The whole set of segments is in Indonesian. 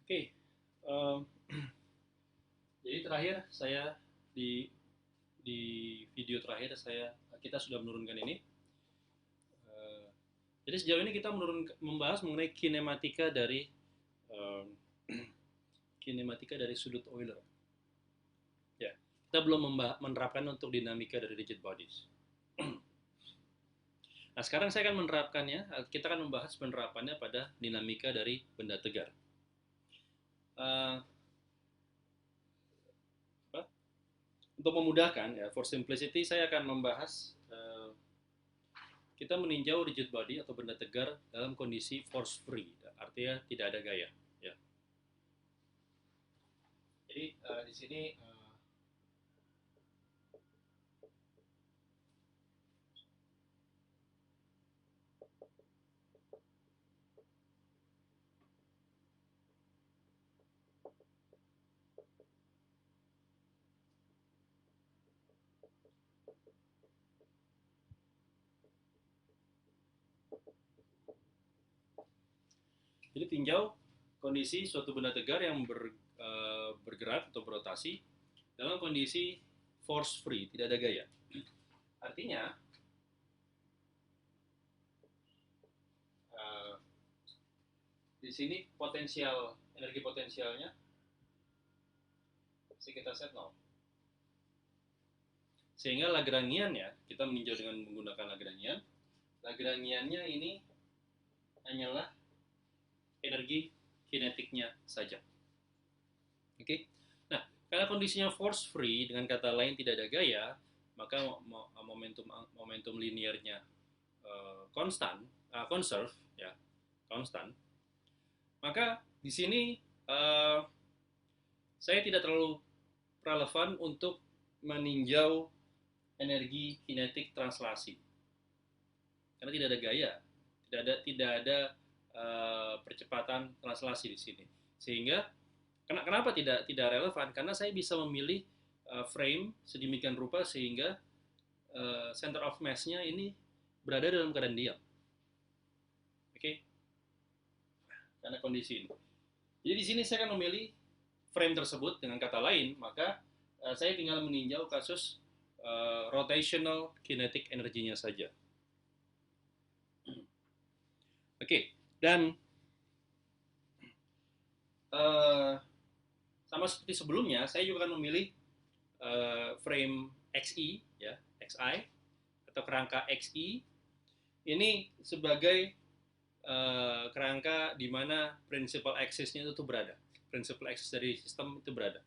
Oke, em, jadi terakhir saya di di video terakhir kita sudah menurunkan ini. Eh, jadi sejauh ini kita membahas mengenai em, kinematika dari sudut Euler. Ya, kita belum menerapkan untuk dinamika dari rigid bodies. Nah, sekarang saya akan menerapkannya. Kita akan membahas penerapannya pada dinamika dari benda tegar. Eh, untuk memudahkan, ya, for simplicity, saya akan membahas kita meninjau rigid body atau benda tegar dalam kondisi force free, artinya tidak ada gaya. Ya. Jadi di sini jadi tinjau kondisi suatu benda tegar yang bergerak atau berotasi dalam kondisi force free, tidak ada gaya. Artinya uh, di sini energi potensialnya kita set 0. Sehingga Lagrangian, ya, kita meninjau dengan menggunakan Lagrangian. Lagrangiannya ini hanyalah energi kinetiknya saja. Oke. Nah, karena kondisinya force free, dengan kata lain tidak ada gaya, maka momentum linearnya konstan, conserve, ya, konstan. Maka di sini saya tidak terlalu relevan untuk meninjau energi kinetik translasi, karena tidak ada gaya, tidak ada percepatan translasi di sini. Sehingga kenapa tidak relevan? Karena saya bisa memilih frame sedemikian rupa sehingga center of mass-nya ini berada dalam keadaan diam. Oke, karena kondisi ini. Jadi di sini saya akan memilih frame tersebut, dengan kata lain, maka saya tinggal meninjau kasus rotational kinetic energinya saja. Oke, dan sama seperti sebelumnya, saya juga akan memilih frame XI, ya, XI atau kerangka XI ini sebagai kerangka di mana principal axis-nya itu berada. Principal axis dari sistem itu berada.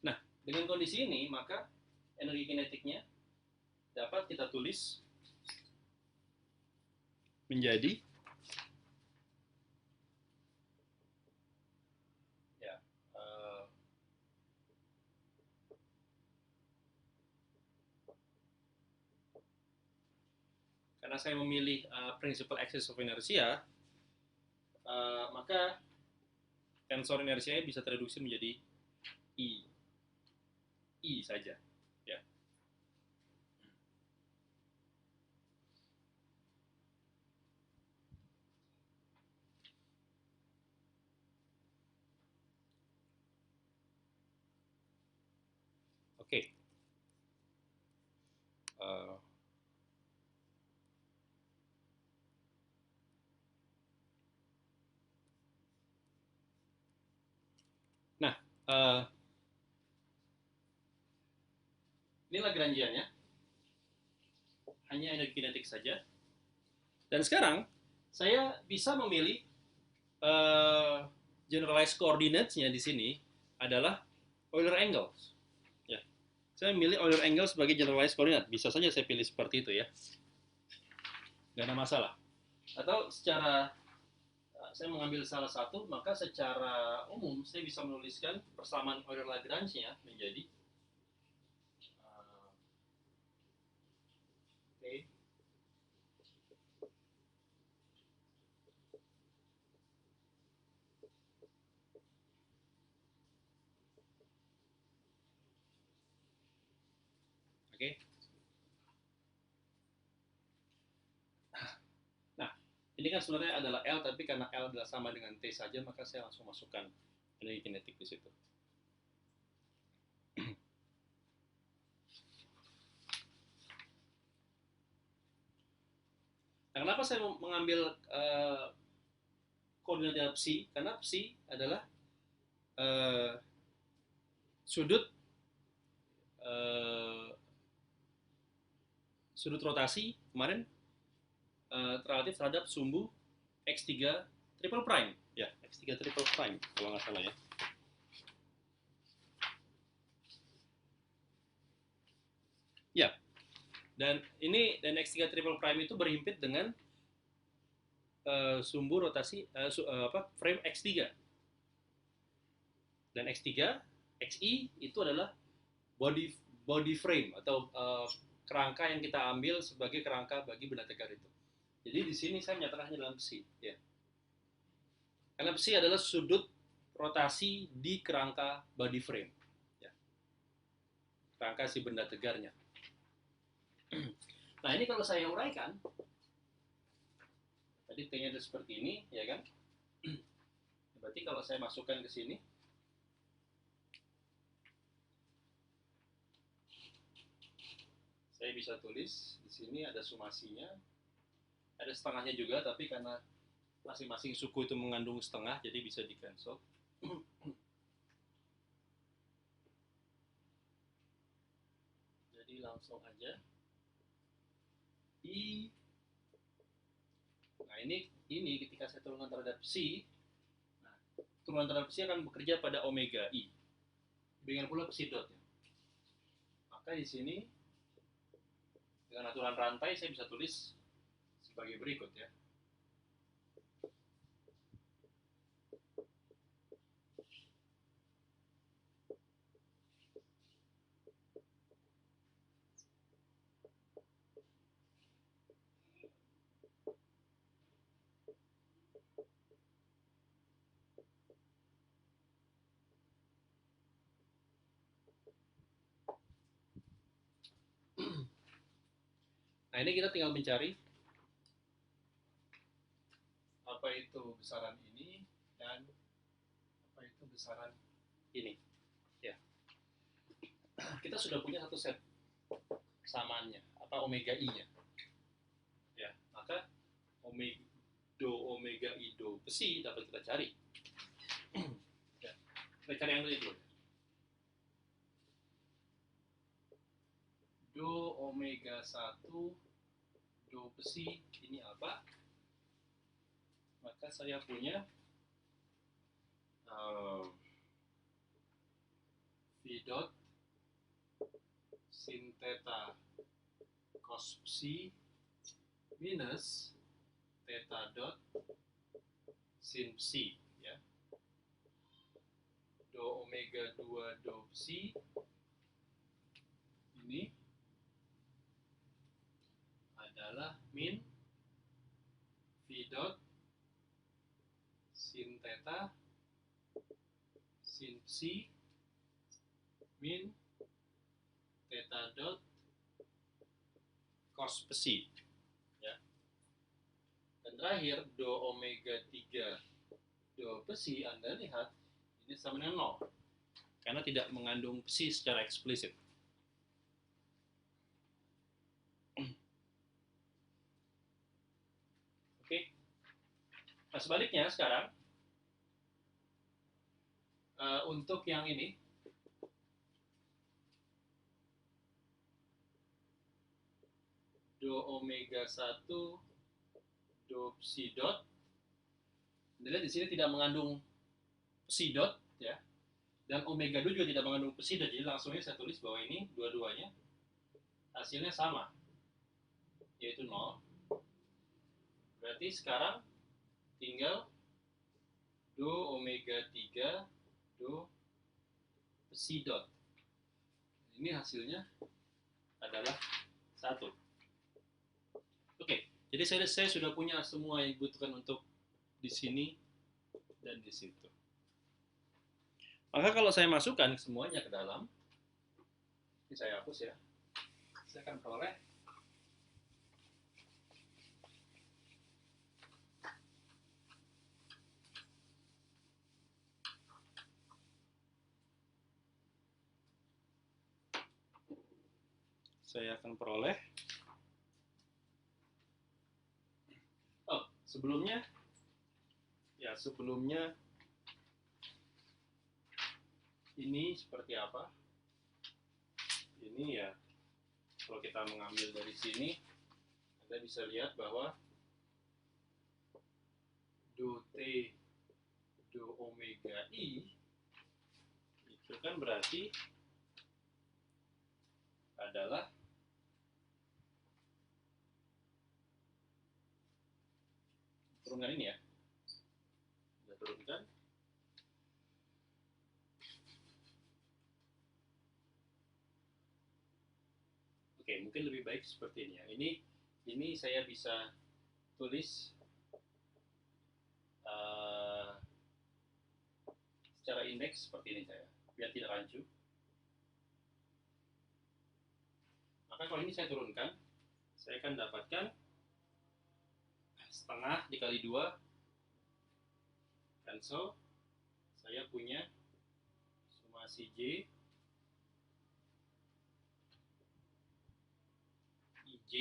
Nah, dengan kondisi ini, maka energi kinetiknya dapat kita tulis menjadi karena saya memilih principal axis of inertia, maka tensor inersianya bisa tereduksi menjadi I saja, ya. Oke. Nah, ini Lagrangiannya, hanya energi kinetik saja. Dan sekarang saya bisa memilih generalized coordinates-nya di sini adalah Euler angles. Ya. Saya memilih Euler angle sebagai generalized coordinate. Bisa saja saya pilih seperti itu, ya. Nggak ada masalah. Atau secara saya mengambil salah satu, maka secara umum saya bisa menuliskan persamaan Euler-Lagrange-nya menjadi okay. Oke. Nah, Ini kan sebenarnya adalah L, tapi karena L adalah sama dengan T saja, maka saya langsung masukkan energi kinetik di situ. Nah, kenapa saya mengambil koordinat psi? Karena psi adalah sudut sudut rotasi kemarin relatif terhadap sumbu X3 triple prime. Ya, X3 triple prime kalau nggak salah ya. Ya. Dan X3 triple prime itu berhimpit dengan sumbu rotasi frame X3. Dan X3 XI itu adalah body frame atau kerangka yang kita ambil sebagai kerangka bagi benda tegar itu. Jadi di sini saya menyatakannya dalam psi, ya. Karena psi adalah sudut rotasi di kerangka body frame, ya. Kerangka si benda tegarnya. Nah, ini kalau saya uraikan, tadi T-nya ada seperti ini, ya kan? Berarti kalau saya masukkan ke sini, saya bisa tulis di sini ada sumasinya, ada setengahnya juga, tapi karena masing-masing suku itu mengandung setengah, jadi bisa di cancel. Jadi langsung aja nah ini ketika saya turunkan terhadap psi, nah, turunan terhadap psi akan bekerja pada omega i. Demikian pula psi dot. Ya. Maka di sini dengan aturan rantai saya bisa tulis sebagai berikut, ya. Nah, ini kita tinggal mencari apa itu besaran ini dan apa itu besaran ini. Ya. Kita sudah punya satu set kesamaannya, apa omega i-nya. Ya, maka omega i do besi dapat kita cari. Ya. Kita cari yang itu. Do omega 1 do besi ini apa? Maka saya punya V dot sin theta cos psi minus theta dot sin psi, ya. Do omega 2 do psi ini adalah min V dot sin theta sin psi min theta dot cos psi, ya. Dan terakhir do omega 3 do psi, Anda lihat ini sama dengan 0 karena tidak mengandung psi secara eksplisit. Oke. Nah, sebaliknya sekarang untuk yang ini do omega 1 do psi dot. Anda lihat di sini tidak mengandung psi dot, ya. Dan omega 2 juga tidak mengandung psi dot. Jadi langsungnya saya tulis bahwa ini dua-duanya hasilnya sama, yaitu 0. Berarti sekarang tinggal do omega 3 do psi dot. Ini hasilnya adalah 1. Oke, jadi saya sudah punya semua yang dibutuhkan untuk di sini dan di situ. Maka kalau saya masukkan semuanya ke dalam, ini saya hapus, ya. Saya akan peroleh saya akan peroleh. Oh, sebelumnya ini seperti apa? Ini ya, kalau kita mengambil dari sini, Anda bisa lihat bahwa do T do omega I itu kan berarti adalah turunkan ini ya. Kita turunkan. Oke, mungkin lebih baik seperti ini ya. Ini saya bisa tulis secara indeks seperti ini saya, biar tidak rancu. Maka kalau ini saya turunkan, saya akan dapatkan setengah dikali 2, cancel. Saya punya summasi J, IJ,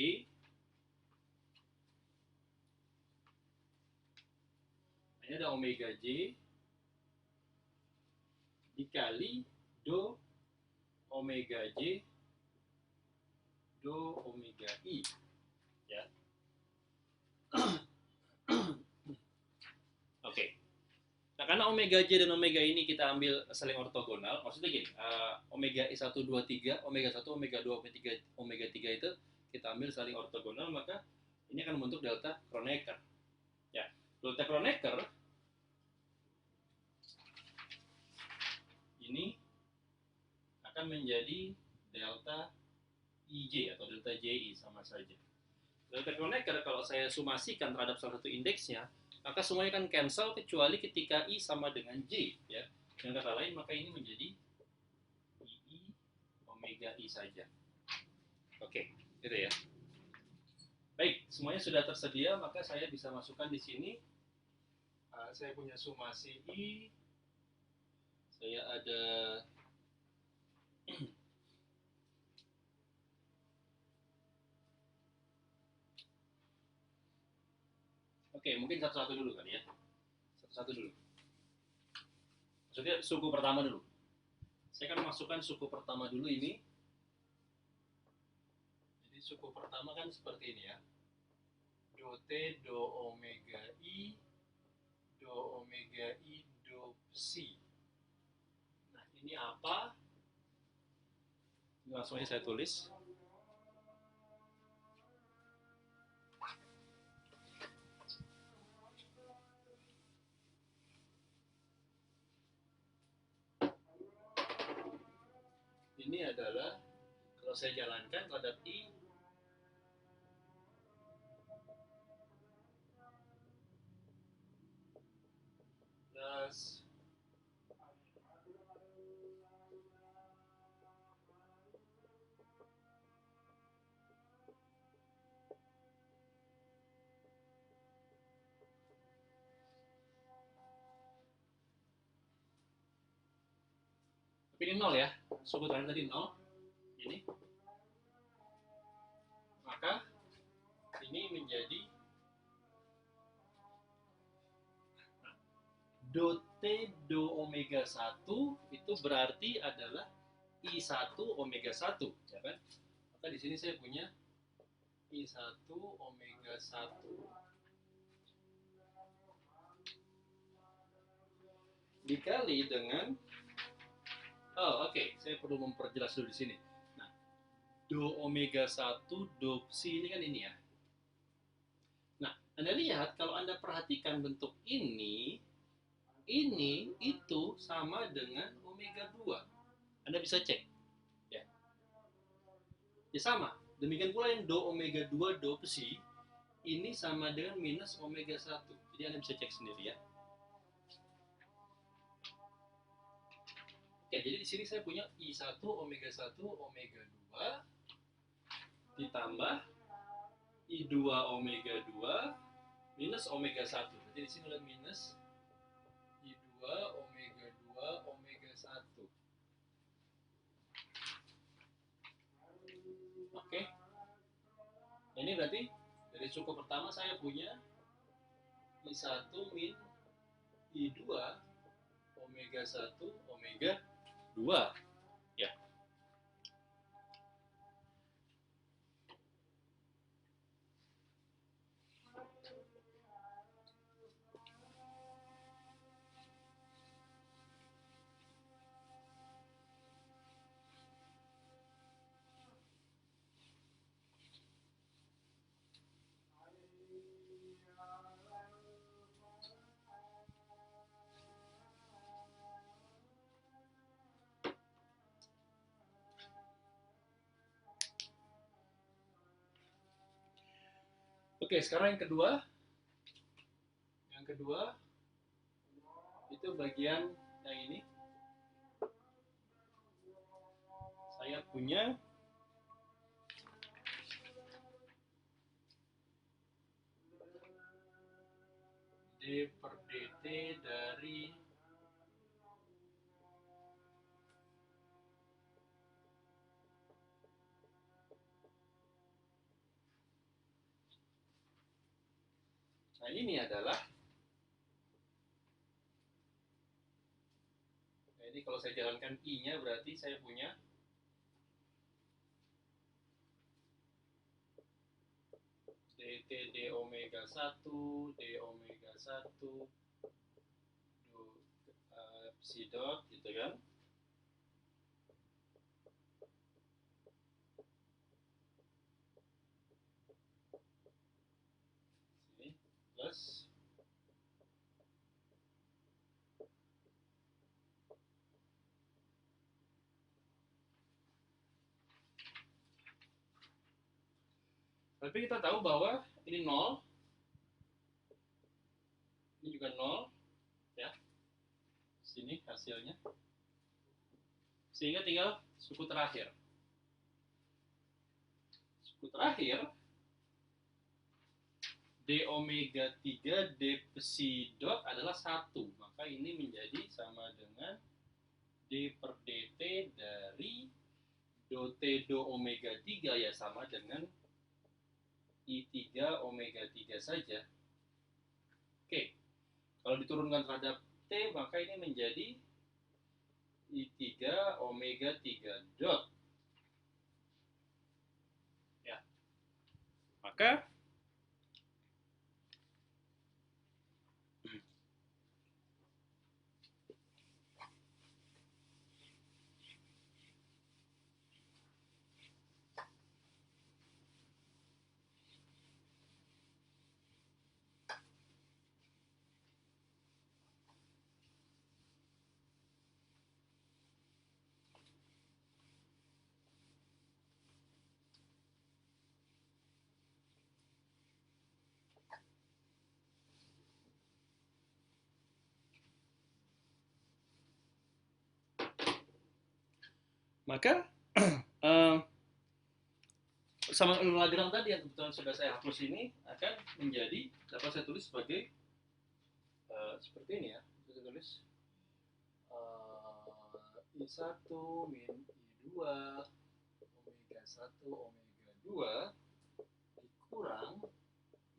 ini ada omega J dikali do omega J do omega I ya. Oke. Nah, karena omega J dan omega ini kita ambil saling ortogonal, maksudnya gini, omega I1, 2, 3, omega 1, omega 2, omega 3 itu kita ambil saling ortogonal, maka ini akan membentuk delta Kronecker. Ya, delta Kronecker ini akan menjadi delta IJ atau delta JI sama saja. Delta Kronecker kalau saya sumasikan terhadap salah satu indeksnya, maka semuanya akan cancel kecuali ketika I sama dengan J ya. Dengan kata lain maka ini menjadi II omega I saja. Oke, gitu ya. Baik, semuanya sudah tersedia, maka saya bisa masukkan di sini. Saya punya sumasi I, saya ada Oke, mungkin satu-satu dulu kali ya. Satu-satu dulu. Maksudnya suku pertama dulu. Saya akan masukkan suku pertama dulu ini. Jadi suku pertama kan seperti ini ya. Do T, do omega I, do omega I, do psi. Nah, ini apa? Langsung aja saya tulis. Ini adalah kalau saya jalankan terhadap I plus tapi ini 0 ya, suku terakhir tadi 0 ini, maka ini menjadi do T do omega 1 itu berarti adalah I1 omega 1 ya kan? Maka di sini saya punya I1 omega 1 dikali dengan saya perlu memperjelas dulu di sini. Nah, do omega 1 do psi ini kan ini ya. Nah, Anda lihat kalau Anda perhatikan bentuk ini itu sama dengan omega 2. Anda bisa cek. Ya. Ya sama. Demikian pula yang do omega 2 do psi ini sama dengan minus omega 1. Jadi Anda bisa cek sendiri ya. Oke, jadi di sini saya punya I1 omega 1 omega 2 ditambah I2 omega 2 minus omega 1. Jadi di sini ada minus I2 omega 2 omega 1. Ini berarti dari suku pertama saya punya I1 min I2 omega 1 omega 2 ya. Oke, sekarang yang kedua. Yang kedua itu bagian yang ini. Saya punya D per dt dari nah ini adalah jadi kalau saya jalankan I-nya berarti saya punya dt d omega 1 d omega 1 psi dot gitu kan. Sini plus tapi kita tahu bahwa ini 0, ini juga 0 ya. Sini hasilnya. Sehingga tinggal suku terakhir. Suku terakhir D omega 3 D psi dot adalah 1. Maka ini menjadi sama dengan D per dt dari do T do omega 3 ya sama dengan I3 omega 3 saja. Oke, kalau diturunkan terhadap T maka ini menjadi I3 omega 3 dot. Ya. Maka sama Lagrange tadi yang kebetulan sudah saya hapus ini akan menjadi dapat saya tulis sebagai seperti ini ya. Saya tulis I1 min I2 omega 1 omega 2 dikurang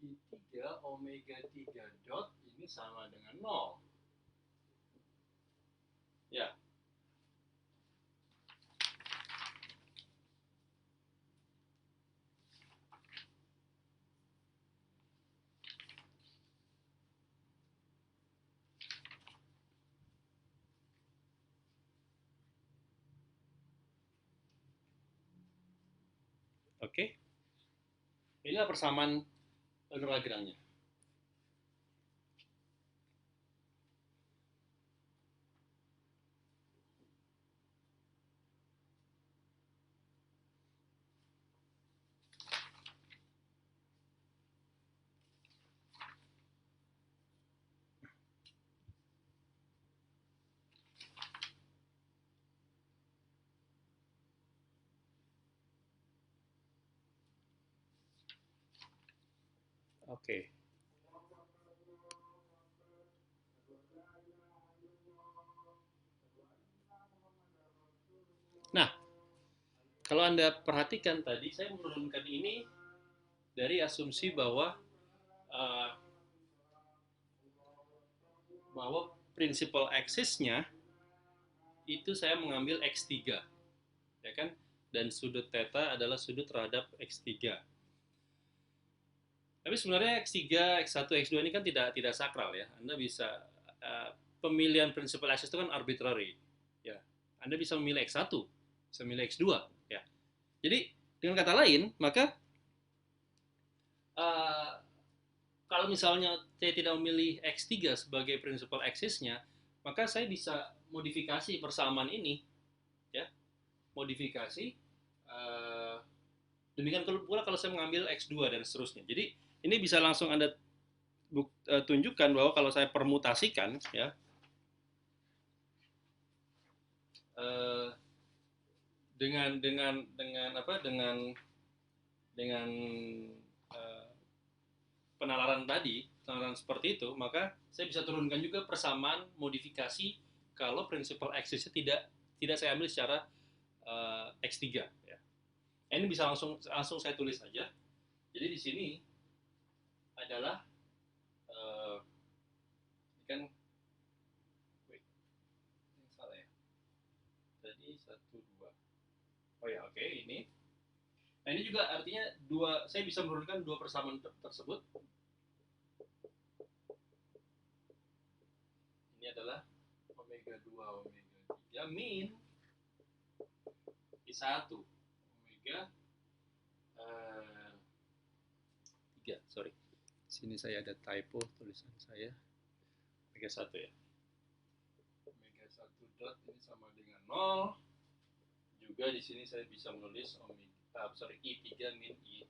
I3 omega 3 dot ini sama dengan 0. Ya. Oke. Inilah persamaan Lagrange-nya. Oke. Nah, kalau Anda perhatikan tadi saya menurunkan ini dari asumsi uh, bahwa principal axis-nya itu saya mengambil X3, ya kan? Dan sudut theta adalah sudut terhadap X3. Tapi sebenarnya X3, X1, X2 ini kan tidak sakral ya. Anda bisa pemilihan principal axis itu kan arbitrary. Ya. Anda bisa memilih X1, bisa memilih X2 ya. Jadi dengan kata lain, maka uh, kalau misalnya saya tidak memilih X3 sebagai principal axis-nya, maka saya bisa modifikasi persamaan ini ya. Modifikasi demikian pula kalau saya mengambil X2 dan seterusnya. Jadi ini bisa langsung Anda tunjukkan bahwa kalau saya permutasikan ya dengan penalaran seperti itu, maka saya bisa turunkan juga persamaan modifikasi kalau principal axis-nya tidak saya ambil secara X3 ya. Ini bisa langsung saya tulis saja. Jadi di sini adalah kan salah ya. Tadi 1 2. Oh ya, oke, ini. Nah, ini juga artinya saya bisa menurunkan dua persamaan tersebut. Ini adalah omega 2 omega 3 min I1 omega 3, sorry. Sini saya ada typo tulisan saya. Omega 1 ya. Omega 1 dot ini sama dengan 0. Juga di sini saya bisa menulis I3 min I1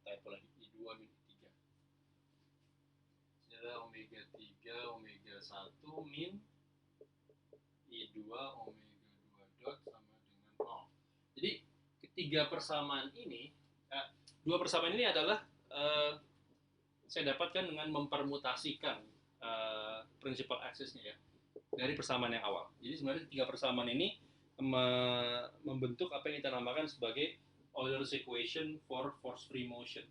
typo lagi I2 min I3. Ini adalah omega 3 omega 1 min I2 omega 2 dot sama dengan 0. Jadi ketiga persamaan ini, dua persamaan ini adalah saya dapatkan dengan mempermutasikan principal axis-nya ya dari persamaan yang awal. Jadi sebenarnya tiga persamaan ini membentuk apa yang kita namakan sebagai Euler's equation for force free motion.